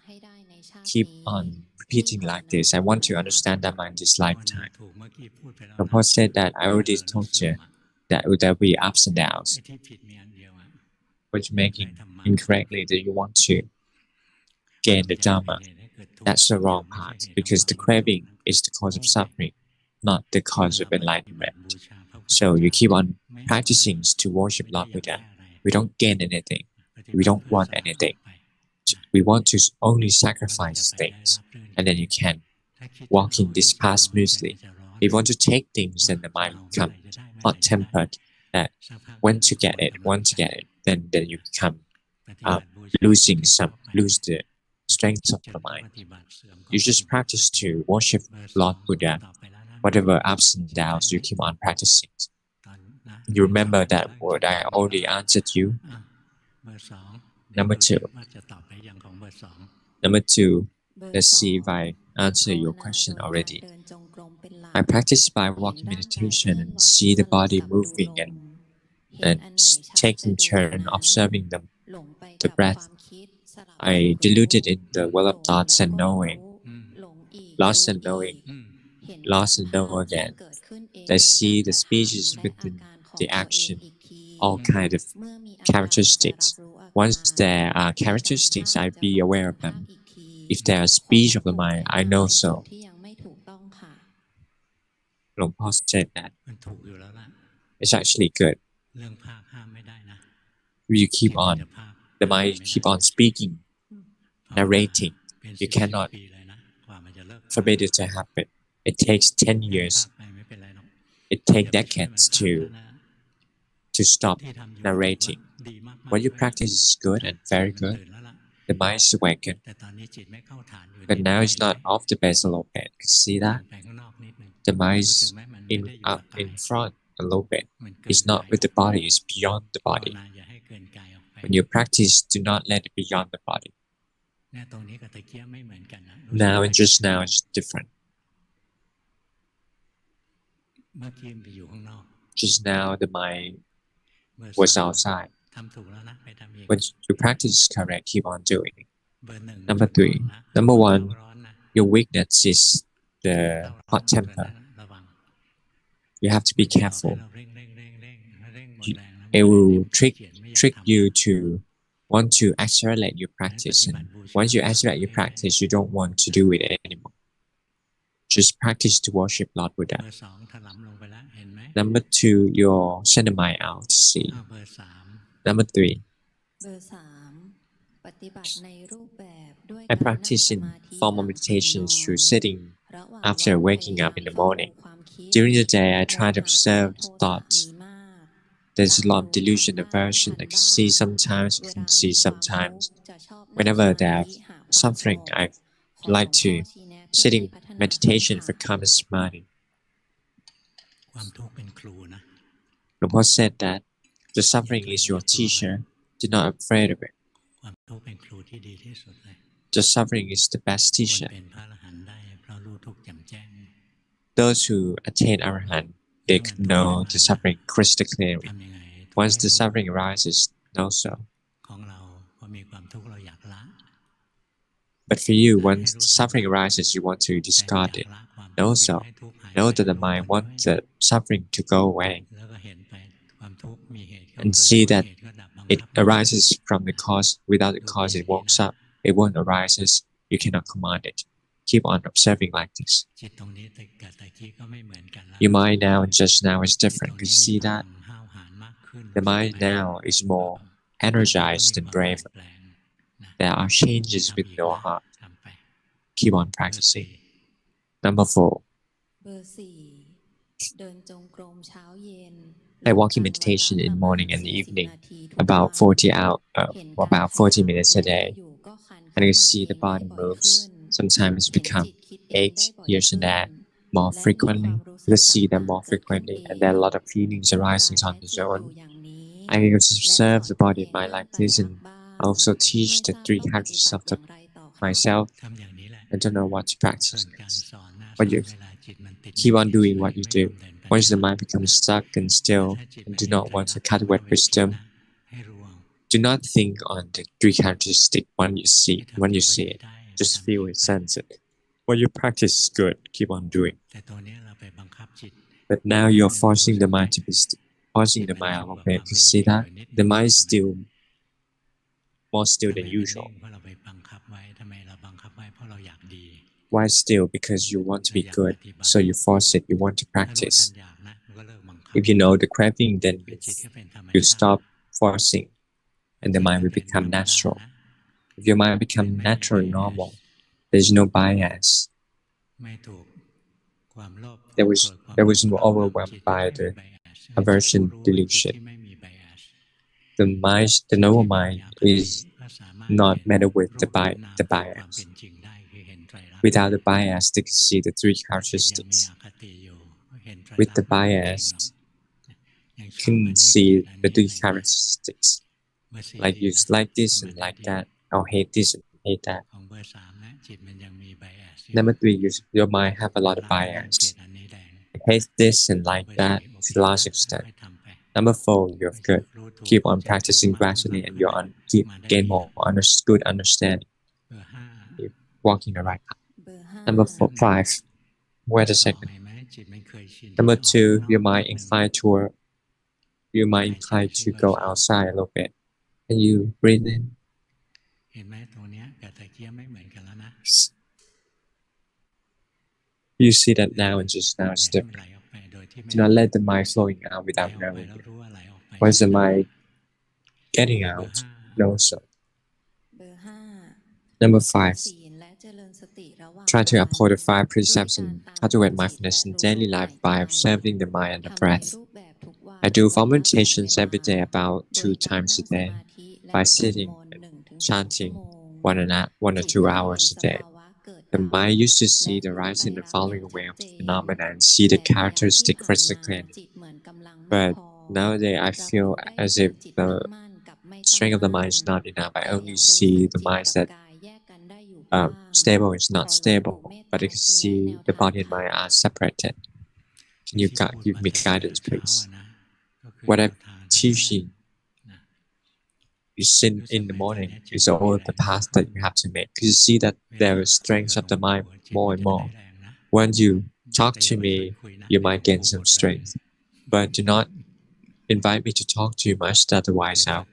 Speaker 1: Keep on repeating like this. I want to understand Dhamma in this lifetime. The Lord said that I already told you that there will be ups and downs. What you're making incorrectly, that you want to gain the Dhamma. That's the wrong part, because the craving is the cause of suffering, not the cause of enlightenment. So you keep on practicing to worship Lord Buddha. We don't gain anything. We don't want anything. We want to only sacrifice things, and then you can walk in this path smoothly. If you want to take things, then the mind become hot-tempered. That when to get it, then you become lose the strength of the mind. You just practice to worship Lord Buddha. Whatever ups and downs, you keep on practicing. You remember that what I already answered you. Number two. Let's see if I answer your question already. I practice by walking meditation and see the body moving and taking turn observing the breath. I diluted in the well of thoughts and knowing, lost and knowing, lost and know again. I see the species within the action, all kind of characteristics. Once there are characteristics, I be aware of them. If there are speech of the mind, I know so. Luangpu said that it's actually good. You keep on, the mind keep on speaking, narrating. You cannot forbid it to happen. It takes 10 years. It takes decades to stop narrating. What you practice is good and very good. The mind is awakened. But now it's not off the base a little bit. You see that? The mind is in front a little bit. It's not with the body, it's beyond the body. When you practice, do not let it beyond the body. Now and just now it's different. Just now the mind was outside. When your practice is correct, keep on doing it. Number three. Number one, your weakness is the hot temper. You have to be careful. It will trick you to want to accelerate your practice, and once you accelerate your practice, you don't want to do it anymore. Just practice to worship Lord Buddha. Number two, your send the mind out to see. Number three, I practice in formal meditations through sitting after waking up in the morning. During the day, I try to observe the thoughts. There's a lot of delusion, aversion. I can see sometimes, I can see sometimes. Whenever there's suffering, I like to sitting meditation for calm and samadhi. Luangpu said that the suffering is your teacher. Do not be afraid of it. The suffering is the best teacher. Those who attain Arahant, they could know the suffering crystal clearly. Once the suffering arises, know so. But for you, once the suffering arises, you want to discard it. Know so. Know that the mind wants the suffering to go away. And see that it arises from the cause. Without the cause, it won't stop. It won't arise. You cannot command it. Keep on observing like this. Your mind now and just now is different. You see that? The mind now is more energized and brave. There are changes within your heart. Keep on practicing. Number four. I walk in meditation in morning and evening, about 40 minutes a day. And you see the body moves. Sometimes become ache here and there more frequently. You see them more frequently, and there are a lot of feelings arising on its own. I observe the body and mind like this, and I also teach the three characters of myself. I don't know what to practice next. But Keep on doing what you do. Once the mind becomes stuck and still and do not want to cultivate wisdom, do not think on the three characteristics when you see it. Just feel it, sense it. What you practice is good. Keep on doing. But now you're forcing the mind to be forcing the mind a little bit. You see that the mind is still more still than usual. Why still? Because you want to be good, so you force it. You want to practice. If you know the craving, then you stop forcing, and the mind will become natural. If your mind becomes natural and normal, there's no bias. There was no overwhelmed by the aversion delusion. The normal mind is not meddled with the bias. Without the bias, they can see the three characteristics. With the bias, can see the three characteristics. Like you like this and like that, or hate this and hate that. Number three, your mind have a lot of bias. Hate this and like that to a large extent. Number four, you're good. Keep on practicing gradually and you're gain more good understanding. You're walking the right path. Number five, wait a second. Number two, your mind inclined to go outside a little bit. And you breathe in. You see that now and just now it's different. Do not let the mind flowing out without knowing it. Once the mind getting out, know so. Number five, try to uphold the five precepts and cultivate mindfulness in daily life by observing the mind and the breath. I do formal meditations every day about 2 times a day by sitting and chanting 1 or 2 hours a day. The mind used to see the rising and falling away of the phenomena and see the characteristic crystal clear. But nowadays I feel as if the strength of the mind is not enough. I only see the mind that stable is not stable, but I can see the body and mind are separated. Can you give me guidance, please? What I'm teaching is in the morning is all the path that you have to make. Because you see that there is strength of the mind more and more. When you talk to me, you might gain some strength. But do not invite me to talk to you much, otherwise I'll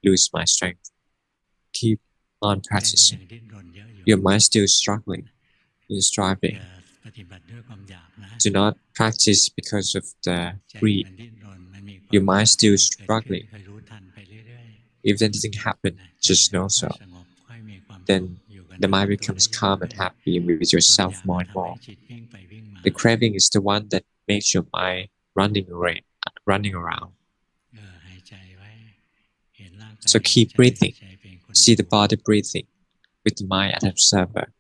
Speaker 1: lose my strength. Keep on practicing. Your mind still struggling, is striving. Do not practice because of the greed. Your mind still struggling. If anything happens, just know so. Then the mind becomes calm and happy with yourself more and more. The craving is the one that makes your mind running around. So keep breathing. See the body breathing with the mind as observer.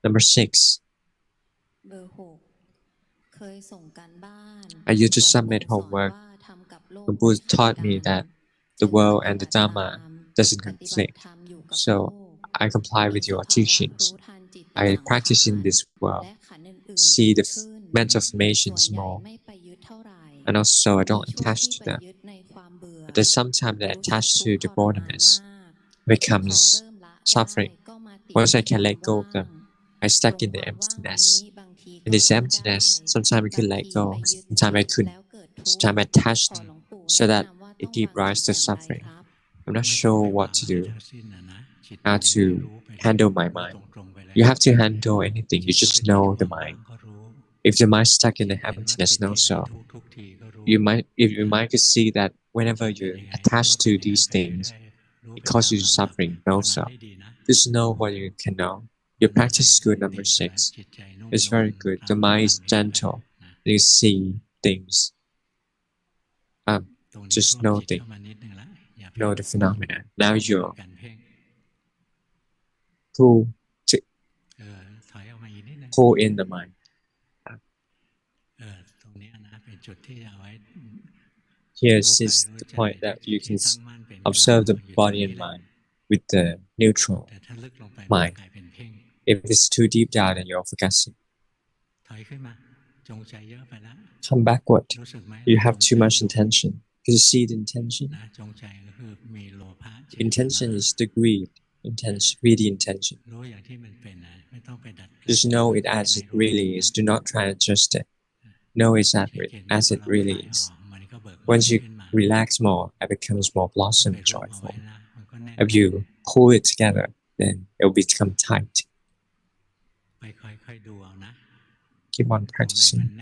Speaker 1: Number 6. I used to submit homework. Luangpu taught me that the world and the Dhamma doesn't conflict. So I comply with your teachings. I practice in this world. See the mental formations more. And also I don't attach to them. But there's sometimes that attach to the boredomness becomes suffering. Once I can let go of them, I stuck in the emptiness. In this emptiness, sometimes I could let go, sometimes I couldn't. Sometimes I attached so that it gives rise to suffering. I'm not sure what to do, how to handle my mind. You have to handle anything, you just know the mind. If the mind is stuck in the emptiness, know so. If your mind could see that whenever you're attached to these things, it causes you suffering, know so. Just know what you can know. Your practice is good, number 6. It's very good. The mind is gentle. You see things. Just know things. Know the phenomena. Now you're pull in the mind. Here is the point that you can observe the body and mind with the neutral mind. If it's too deep down, then you're forgetting. Come backward. You have too much intention. You see the intention? Intention is the greedy intention. Just know it as it really is. Do not try to adjust it. Know it as it really is. Once you relax more, it becomes more blossom and joyful. If you pull it together, then it will become tight. Keep on practicing.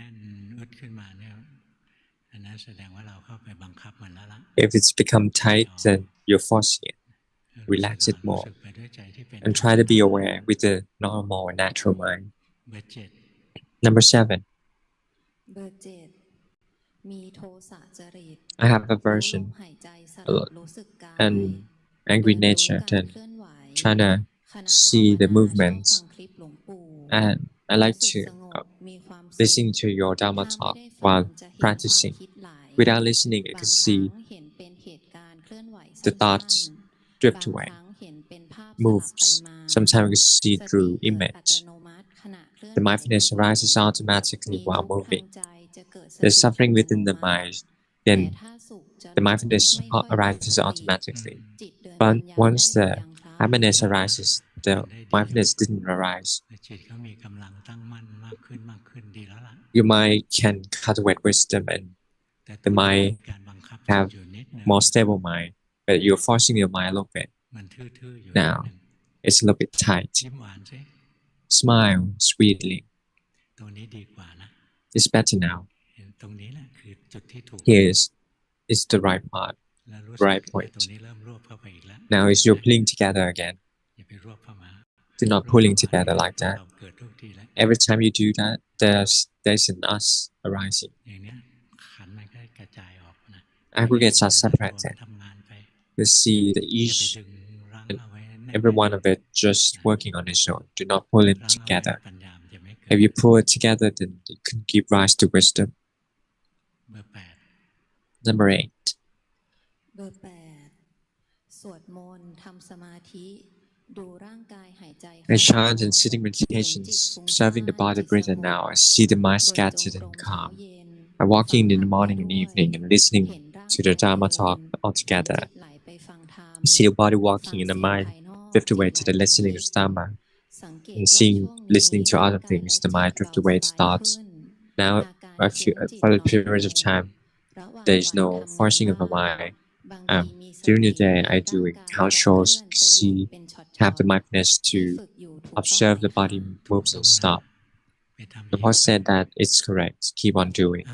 Speaker 1: If it's become tight, then you're forcing it. Relax it more. And try to be aware with the normal and natural mind. Number 7. I have aversion and angry nature, then trying to see the movements. And I like to listen to your Dhamma talk while practicing. Without listening, I can see the thoughts drift away, moves. Sometimes we can see through image. The mindfulness arises automatically while moving. There's suffering within the mind, then the mindfulness arises automatically. But once the happiness arises, the mindfulness didn't arise. Your mind can cultivate wisdom and the mind have more stable mind, but you're forcing your mind a little bit. Now, it's a little bit tight. Smile sweetly. It's better now. Here is the right part, right point. Now you're pulling together again. Do not pulling together like that. Every time you do that, there's an us arising. Aggregates are separated. You see the each and every one of it just working on its own. Do not pull it together. If you pull it together, then it can give rise to wisdom. Number 8. I chant and sitting meditations, observing the body breathing now. I see the mind scattered and calm. I walking in the morning and evening and listening to the Dhamma talk altogether. I see the body walking and the mind drift away to the listening of Dhamma. And listening to other things, the mind drift away to thoughts. Now, for the period of time, there is no forcing of the mind. During the day, I do house shows, have the mindfulness to observe the body moves and stop. The Lord said that it's correct. Keep on doing.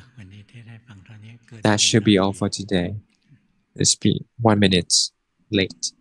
Speaker 1: That should be all for today. It's been 1 minute late.